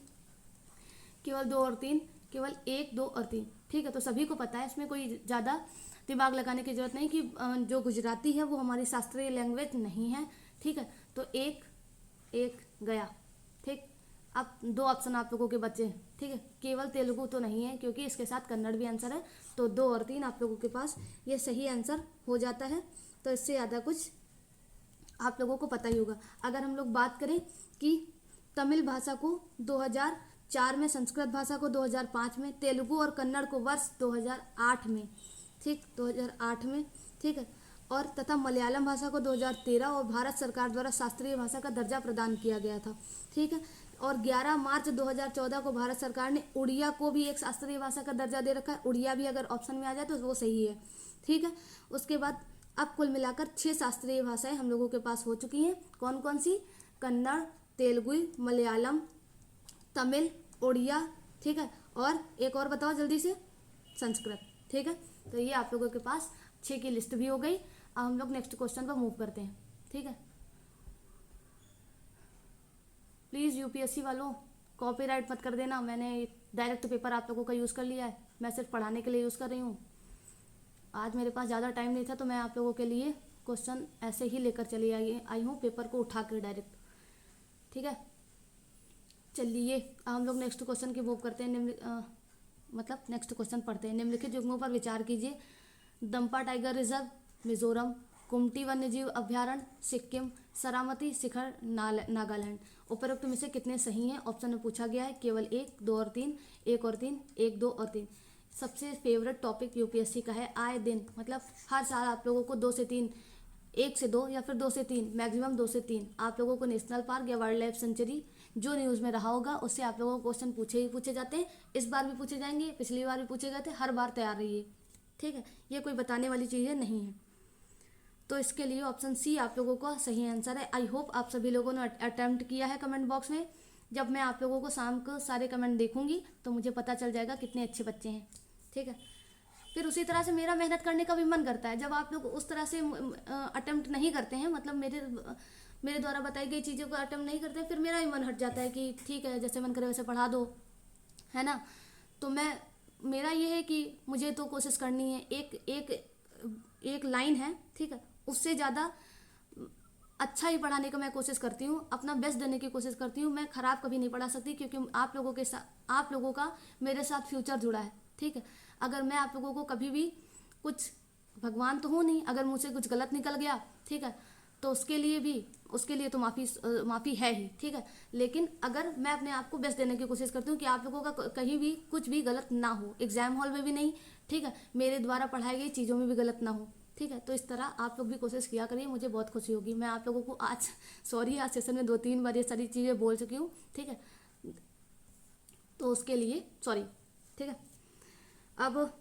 केवल 2 और 3, केवल 1, 2 और 3, ठीक है। तो सभी को पता है, इसमें कोई ज़्यादा दिमाग लगाने की जरूरत नहीं कि जो गुजराती है वो हमारी शास्त्रीय लैंग्वेज नहीं है, ठीक है। तो एक गया, ठीक। अब 2 ऑप्शन आप लोगों के बचे हैं, ठीक है। केवल तेलुगु तो नहीं है क्योंकि इसके साथ कन्नड़ भी आंसर है, तो 2 और 3 आप लोगों के पास ये सही आंसर हो जाता है। तो इससे ज़्यादा कुछ आप लोगों को पता ही होगा। अगर हम लोग बात करें कि तमिल भाषा को 2004 में, संस्कृत भाषा को 2005 में, तेलुगु और कन्नड़ को वर्ष 2008 में, ठीक, 2008 में, ठीक है। और तथा मलयालम भाषा को 2013 और भारत सरकार द्वारा शास्त्रीय भाषा का दर्जा प्रदान किया गया था, ठीक है। और 11 मार्च 2014 को भारत सरकार ने उड़िया को भी एक शास्त्रीय भाषा का दर्जा दे रखा है। उड़िया भी अगर ऑप्शन में आ जाए तो वो सही है, ठीक है। उसके बाद अब कुल मिलाकर 6 शास्त्रीय भाषाएं हम लोगों के पास हो चुकी हैं। कौन कौन सी? कन्नड़, तेलुगु, मलयालम, तमिल, उड़िया, ठीक है। और एक और बताओ जल्दी से, संस्कृत, ठीक है। तो ये आप लोगों के पास 6 की लिस्ट भी हो गई। अब हम लोग नेक्स्ट क्वेश्चन पर मूव करते हैं, ठीक है। प्लीज़ यूपीएससी वालों कॉपीराइट मत कर देना, मैंने डायरेक्ट पेपर आप लोगों का यूज़ कर लिया है, मैं सिर्फ पढ़ाने के लिए यूज़ कर रही हूँ। आज मेरे पास ज़्यादा टाइम नहीं था तो मैं आप लोगों के लिए क्वेश्चन ऐसे ही लेकर चली आई हूँ, पेपर को उठा कर डायरेक्ट, ठीक है। चलिए अब हम लोग नेक्स्ट क्वेश्चन की मूव करते हैं। मतलब नेक्स्ट क्वेश्चन पढ़ते हैं। निम्नलिखित युग्मों पर विचार कीजिए। Dampa tiger reserve, Mizoram. कुमटी वन्यजीव अभ्यारण्य, सिक्किम। सरामती शिखर, नागालैंड। उपरोक्त में से कितने सही हैं? ऑप्शन में पूछा गया है केवल 1, 2 और 3, 1 और 3, 1, 2 और 3। सबसे फेवरेट टॉपिक यूपीएससी का है, आए दिन, मतलब हर साल आप लोगों को 2 से 3, 1 से 2 या फिर 2 से 3, मैक्सिमम 2 से 3 आप लोगों को नेशनल पार्क या वाइल्ड लाइफ सेंचुरी जो न्यूज़ में रहा होगा उससे आप लोगों को क्वेश्चन पूछे जाते हैं। इस बार भी पूछे जाएंगे, पिछली बार भी पूछे गए थे, हर बार तैयार रहिए, ठीक है। ये कोई बताने वाली चीज़ें नहीं है। तो इसके लिए ऑप्शन सी आप लोगों का सही आंसर है। आई होप आप सभी लोगों ने अटेम्प्ट किया है कमेंट बॉक्स में। जब मैं आप लोगों को शाम को सारे कमेंट देखूंगी तो मुझे पता चल जाएगा कितने अच्छे बच्चे हैं, ठीक है। फिर उसी तरह से मेरा मेहनत करने का भी मन करता है। जब आप लोग उस तरह से अटेम्प्ट नहीं करते हैं, मतलब मेरे द्वारा बताई गई चीज़ों को अटेम्प्ट नहीं करते, फिर मेरा ही मन हट जाता है कि ठीक है जैसे मन करे वैसे पढ़ा दो, है ना। तो मेरा ये है कि मुझे तो कोशिश करनी है, एक लाइन है, ठीक है, उससे ज़्यादा अच्छा ही पढ़ाने का मैं कोशिश करती हूँ, अपना बेस्ट देने की कोशिश करती हूँ। मैं ख़राब कभी नहीं पढ़ा सकती, क्योंकि आप लोगों के साथ, आप लोगों का मेरे साथ फ्यूचर जुड़ा है, ठीक है। अगर मैं आप लोगों को कभी भी कुछ, भगवान तो हूँ नहीं, अगर मुझसे कुछ गलत निकल गया, ठीक है, तो उसके लिए तो माफ़ी है ही, ठीक है। लेकिन अगर मैं अपने आप को बेस्ट देने की कोशिश करती हूँ कि आप लोगों का कहीं भी कुछ भी गलत ना हो, एग्जाम हॉल में भी नहीं, ठीक है, मेरे द्वारा पढ़ाई गई चीज़ों में भी गलत ना हो, ठीक है। तो इस तरह आप लोग भी कोशिश किया करिए, मुझे बहुत खुशी होगी। मैं आप लोगों को आज आज सेशन में 2-3 बार ये सारी चीज़ें बोल चुकी हूँ, ठीक है, तो उसके लिए सॉरी, ठीक है। अब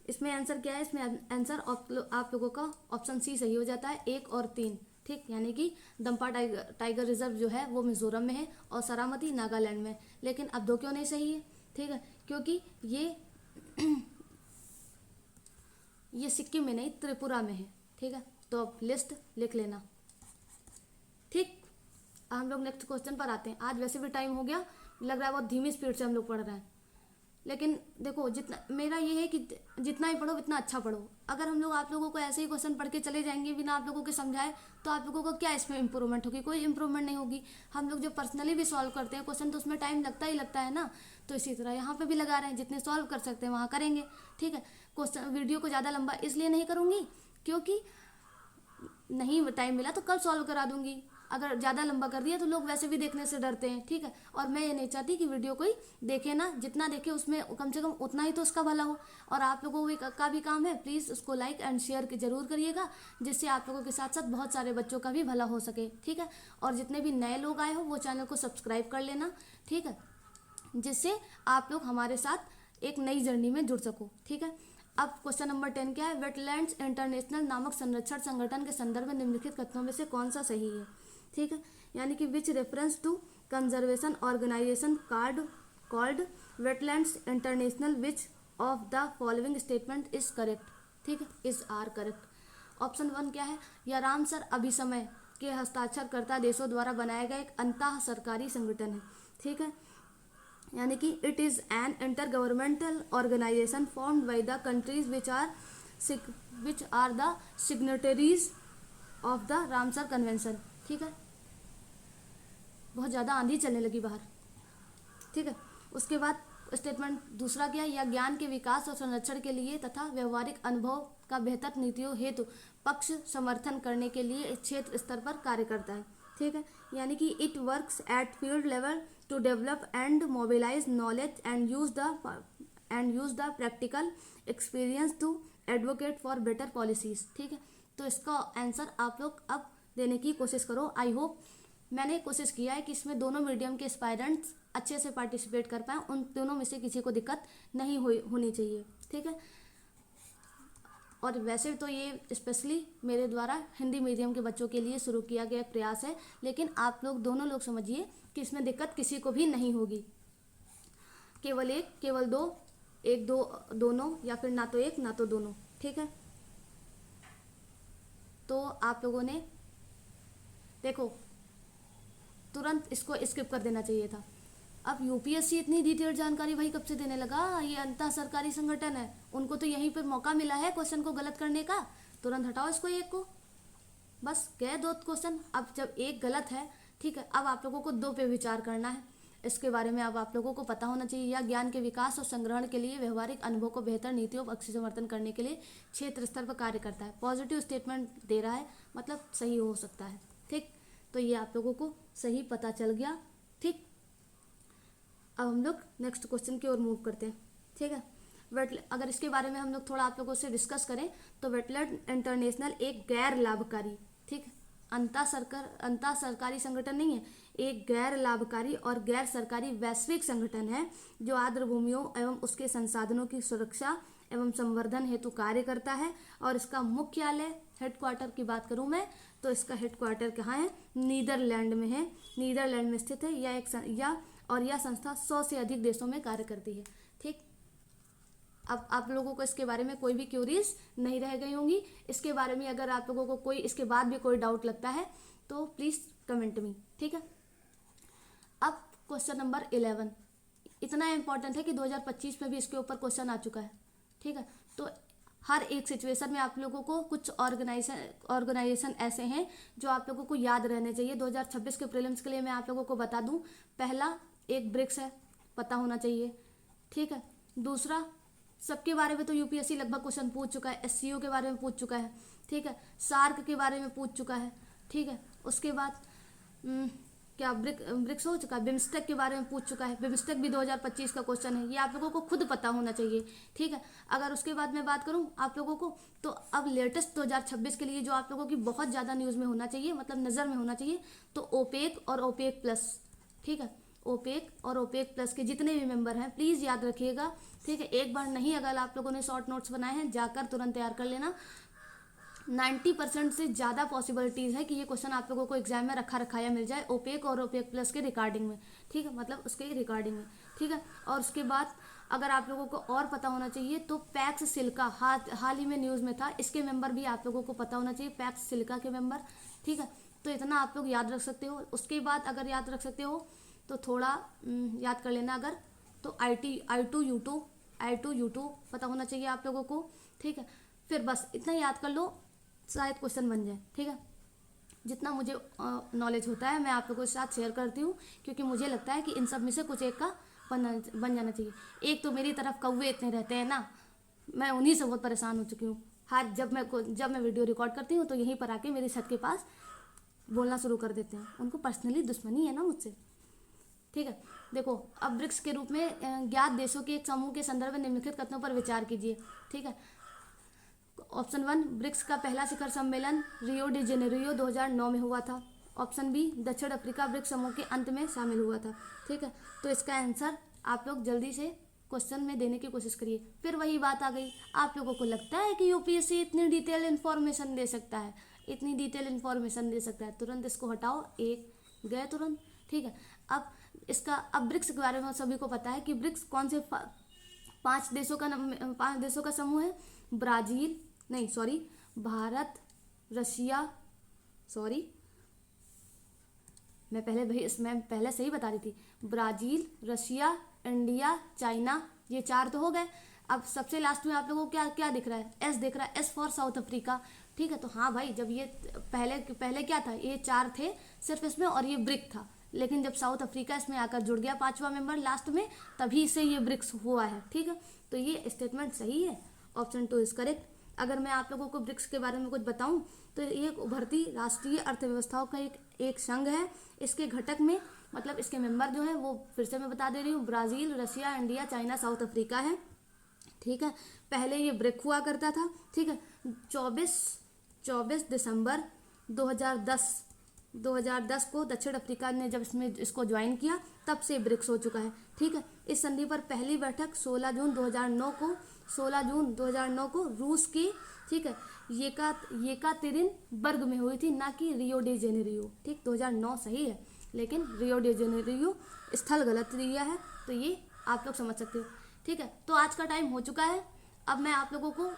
इसमें आंसर क्या है, इसमें आंसर आप लोगों का ऑप्शन सी सही हो जाता है, 1 और 3, ठीक। यानी कि दंपा टाइगर रिजर्व जो है वो मिजोरम में है और सरामती नागालैंड में। लेकिन अब 2 क्यों नहीं सही है, ठीक है, क्योंकि ये सिक्किम में नहीं, त्रिपुरा में है, ठीक है। तो अब लिस्ट लिख लेना, ठीक। हम लोग नेक्स्ट क्वेश्चन पर आते हैं। आज वैसे भी टाइम हो गया, लग रहा है बहुत धीमी स्पीड से हम लोग पढ़ रहे हैं, लेकिन देखो, जितना मेरा ये है कि जितना ही पढ़ो उतना अच्छा पढ़ो। अगर हम लोग आप लोगों को ऐसे ही क्वेश्चन पढ़ के चले जाएंगे बिना आप लोगों के समझाए, तो आप लोगों को क्या इसमें इंप्रूवमेंट होगी, कोई इंप्रूवमेंट नहीं होगी। हम लोग जो पर्सनली भी सॉल्व करते हैं क्वेश्चन, तो उसमें टाइम लगता ही लगता है ना। तो इसी तरह यहाँ पे भी लगा रहे हैं, जितने सॉल्व कर सकते हैं वहाँ करेंगे, ठीक है। क्वेश्चन वीडियो को ज़्यादा लंबा इसलिए नहीं करूँगी क्योंकि नहीं टाइम मिला तो कल सॉल्व करा दूंगी। अगर ज़्यादा लंबा कर दिया तो लोग वैसे भी देखने से डरते हैं, ठीक है। और मैं ये नहीं चाहती कि वीडियो कोई देखे ना, जितना देखे उसमें कम से कम उतना ही तो उसका भला हो। और आप लोगों का भी काम है, प्लीज़ उसको लाइक एंड शेयर जरूर करिएगा, जिससे आप लोगों के साथ साथ बहुत सारे बच्चों का भी भला हो सके, ठीक है। और जितने भी नए लोग आए हो वो चैनल को सब्सक्राइब कर लेना, ठीक है, जिससे आप लोग हमारे साथ एक नई जर्नी में जुड़ सको, ठीक है। अब क्वेश्चन नंबर 10 क्या है, वेटलैंड्स इंटरनेशनल नामक संरक्षण संगठन के संदर्भ में निम्नलिखित कथनों में से कौन सा सही है, ठीक है। यानी कि which reference to conservation organisation called wetlands international, which of the following statement is correct, ठीक है, इज आर करेक्ट। ऑप्शन 1 क्या है, यह रामसर अभिसमय के हस्ताक्षरकर्ता देशों द्वारा बनाया गया एक अंतः सरकारी संगठन है, ठीक है। यानी कि it is an intergovernmental organisation formed by the countries which are the signatories of the Ramsar convention, ठीक है। बहुत ज़्यादा आंधी चलने लगी बाहर, ठीक है। उसके बाद स्टेटमेंट दूसरा क्या है, या ज्ञान के विकास और संरक्षण के लिए तथा व्यवहारिक अनुभव का बेहतर नीतियों हेतु पक्ष समर्थन करने के लिए क्षेत्र स्तर पर कार्य करता है, ठीक है। यानी कि it works at field level to develop and mobilise knowledge and use the practical experience to advocate for better policies, ठीक है। तो इसका आंसर आप लोग अब देने की कोशिश करो। आई होप मैंने कोशिश किया है कि इसमें दोनों मीडियम के एस्पायरेंट्स अच्छे से पार्टिसिपेट कर पाएँ, उन दोनों में से किसी को दिक्कत नहीं होनी चाहिए, ठीक है। और वैसे तो ये स्पेशली मेरे द्वारा हिंदी मीडियम के बच्चों के लिए शुरू किया गया प्रयास है, लेकिन आप लोग दोनों लोग समझिए कि इसमें दिक्कत किसी को भी नहीं होगी। केवल एक, केवल दो, एक दो दोनों, या फिर ना तो एक ना तो दोनों, ठीक है। तो आप लोगों ने देखो तुरंत इसको स्किप कर देना चाहिए था। अब यूपीएससी इतनी डिटेल जानकारी भाई कब से देने लगा, ये अंतः सरकारी संगठन है, उनको तो यहीं पे मौका मिला है क्वेश्चन को गलत करने का, तुरंत हटाओ इसको, एक को, बस गए 2 क्वेश्चन। अब जब एक गलत है, ठीक है, अब आप लोगों को 2 पे विचार करना है। इसके बारे में अब आप लोगों को पता होना चाहिए, या ज्ञान के विकास और संग्रहण के लिए व्यवहारिक अनुभव को बेहतर नीतियों पक्ष समर्थन करने के लिए क्षेत्र स्तर पर कार्य करता है। पॉजिटिव स्टेटमेंट दे रहा है, मतलब सही हो सकता है, ठीक। तो ये आप लोगों को सही पता चल गया, ठीक। अब हम लोग नेक्स्ट क्वेश्चन की ओर मूव करते हैं, ठीक है। अगर इसके बारे में हम लोग थोड़ा आप लोगों से डिस्कस करें तो वेटलैंड इंटरनेशनल एक गैर लाभकारी, ठीक, अंतः सरकारी संगठन नहीं है, एक गैर लाभकारी और गैर सरकारी वैश्विक संगठन है जो आर्द्र भूमियों एवं उसके संसाधनों की सुरक्षा एवं संवर्धन हेतु कार्य करता है। और इसका मुख्यालय, हेडक्वार्टर की बात करूं मैं तो इसका हेडक्वार्टर कहाँ है, नीदरलैंड में है, नीदरलैंड में स्थित है। यह संस्था 100 से अधिक देशों में कार्य करती है, ठीक। अब आप लोगों को इसके बारे में कोई भी क्यूरीज नहीं रह गई होंगी। इसके बारे में अगर आप लोगों को कोई इसके बाद भी कोई डाउट लगता है तो प्लीज़ कमेंट मी, ठीक है। अब क्वेश्चन नंबर 11 इतना इम्पोर्टेंट है कि 2025 में भी इसके ऊपर क्वेश्चन आ चुका है, ठीक है। तो हर एक सिचुएशन में आप लोगों को कुछ ऑर्गेनाइजेशन ऐसे हैं जो आप लोगों को याद रहने चाहिए। 2026 के प्रीलिम्स के लिए मैं आप लोगों को बता दूं, पहला एक ब्रिक्स है, पता होना चाहिए, ठीक है। दूसरा, सबके बारे में तो यूपीएससी लगभग क्वेश्चन पूछ चुका है, एससीओ के बारे में पूछ चुका है, ठीक है, सार्क के बारे में पूछ चुका है, ठीक है। उसके बाद क्या ब्रिक्स हो चुका है, बिम्स्टेक के बारे में पूछ चुका है, बिम्स्टेक भी 2025 का क्वेश्चन है, ये आप लोगों को खुद पता होना चाहिए, ठीक है। अगर उसके बाद मैं बात करूं आप लोगों को, तो अब लेटेस्ट 2026 के लिए जो आप लोगों की बहुत ज़्यादा न्यूज़ में होना चाहिए, मतलब नज़र में होना चाहिए, तो ओपेक और ओपेक प्लस, ठीक है। ओपेक और ओपेक प्लस के जितने भी मेंबर हैं प्लीज़ याद रखिएगा, ठीक है। एक बार नहीं, अगर आप लोगों ने शॉर्ट नोट्स बनाए हैं जाकर तुरंत तैयार कर लेना। 90% से ज़्यादा पॉसिबिलिटीज़ है कि ये क्वेश्चन आप लोगों को एग्जाम में रखा रखाया मिल जाए, ओपेक और ओपेक प्लस के रिकॉर्डिंग में, ठीक है, मतलब उसके रिकॉर्डिंग में, ठीक है। और उसके बाद अगर आप लोगों को और पता होना चाहिए तो पैक्स सिल्का हाल ही में न्यूज़ में था, इसके मेंबर भी आप लोगों को पता होना चाहिए, पैक्स सिल्का के मेंबर, ठीक है। तो इतना आप लोग याद रख सकते हो। उसके बाद अगर याद रख सकते हो तो थोड़ा याद कर लेना, अगर तो I2U2 पता होना चाहिए आप लोगों को, ठीक है। फिर बस इतना याद कर लो, शायद क्वेश्चन बन जाए, ठीक है। जितना मुझे नॉलेज होता है मैं आप लोगों के साथ शेयर करती हूँ, क्योंकि मुझे लगता है कि इन सब में से कुछ एक का बन जाना चाहिए। एक तो मेरी तरफ कौवे इतने रहते हैं ना, मैं उन्हीं से बहुत परेशान हो चुकी हूँ। हर जब मैं वीडियो रिकॉर्ड करती हूँ तो यहीं पर आके मेरी छत के पास बोलना शुरू कर देते हैं। उनको पर्सनली दुश्मनी है ना मुझसे, ठीक है। देखो, अब ब्रिक्स के रूप में ज्ञात देशों के एक समूह के संदर्भ में निम्नलिखित कथनों पर विचार कीजिए, ठीक है। ऑप्शन 1, ब्रिक्स का पहला शिखर सम्मेलन रियो डी जेनेरियो 2009 में हुआ था। ऑप्शन बी, दक्षिण अफ्रीका ब्रिक्स समूह के अंत में शामिल हुआ था, ठीक है। तो इसका आंसर आप लोग जल्दी से क्वेश्चन में देने की कोशिश करिए। फिर वही बात आ गई, आप लोगों को लगता है कि यूपीएससी इतनी डिटेल इन्फॉर्मेशन दे सकता है, इतनी डिटेल इन्फॉर्मेशन दे सकता है, तुरंत इसको हटाओ, एक गए तुरंत, ठीक है। अब ब्रिक्स के बारे में सभी को पता है कि ब्रिक्स कौन से 5 देशों का समूह है। भारत, रशिया, मैं पहले सही बता रही थी, ब्राज़ील, रशिया, इंडिया, चाइना, ये 4 तो हो गए। अब सबसे लास्ट में आप लोगों को क्या क्या दिख रहा है, एस दिख रहा है, एस फॉर साउथ अफ्रीका, ठीक है। तो हाँ भाई, जब ये पहले क्या था, ये 4 थे सिर्फ इसमें और ये ब्रिक था, लेकिन जब साउथ अफ्रीका इसमें आकर जुड़ गया 5वां मेंबर लास्ट में, तभी से ये ब्रिक्स हुआ है, ठीक है। तो ये स्टेटमेंट सही है, ऑप्शन 2 इज करेक्ट। अगर मैं आप लोगों को ब्रिक्स के बारे में कुछ बताऊं तो ये एक उभरती राष्ट्रीय अर्थव्यवस्थाओं का एक संघ है। इसके घटक में, मतलब इसके मेंबर जो है वो फिर से मैं बता दे रही हूँ, Brazil, Russia, India, China, south Africa है, ठीक है। पहले ये ब्रिक हुआ करता था, ठीक है। 24 दिसंबर 2010 को दक्षिण अफ्रीका ने जब इसको ज्वाइन किया, तब से ब्रिक्स हो चुका है, ठीक है। इस संधि पर पहली बैठक 16 जून 2009 को रूस की, ठीक है, येकातेरिनबर्ग में हुई थी, ना कि रियो डी जेनेरियो, ठीक। 2009 सही है, लेकिन रियो डी जेनेरियो स्थल गलत दिया है, तो ये आप लोग समझ सकते हो, ठीक है। तो आज का टाइम हो चुका है। अब मैं आप लोगों को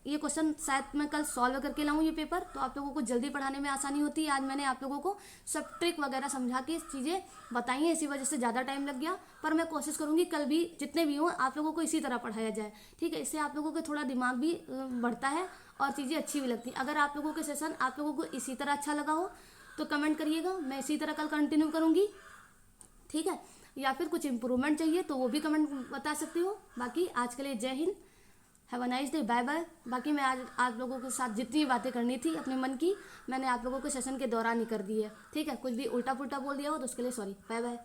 ये क्वेश्चन शायद मैं कल सॉल्व करके लाऊं ये पेपर, तो आप लोगों को जल्दी पढ़ाने में आसानी होती है। आज मैंने आप लोगों को सब ट्रिक वगैरह समझा के चीज़ें बताई हैं, इसी वजह से ज़्यादा टाइम लग गया, पर मैं कोशिश करूँगी कल भी जितने भी हों आप लोगों को इसी तरह पढ़ाया जाए, ठीक है। इससे आप लोगों का थोड़ा दिमाग भी बढ़ता है और चीज़ें अच्छी भी लगती हैं। अगर आप लोगों के सेशन आप लोगों को इसी तरह अच्छा लगा हो तो कमेंट करिएगा, मैं इसी तरह कल कंटिन्यू करूँगी, ठीक है। या फिर कुछ इम्प्रूवमेंट चाहिए तो वो भी कमेंट बता सकते हो। बाकी आज के लिए जय हिंद, have a nice day, bye bye. बाकी मैं आज आप लोगों के साथ जितनी बातें करनी थी अपने मन की, मैंने आप लोगों के सेशन के दौरान ही कर दी है, ठीक है। कुछ भी उल्टा पुल्टा बोल दिया हो तो उसके लिए सॉरी, बाय बाय।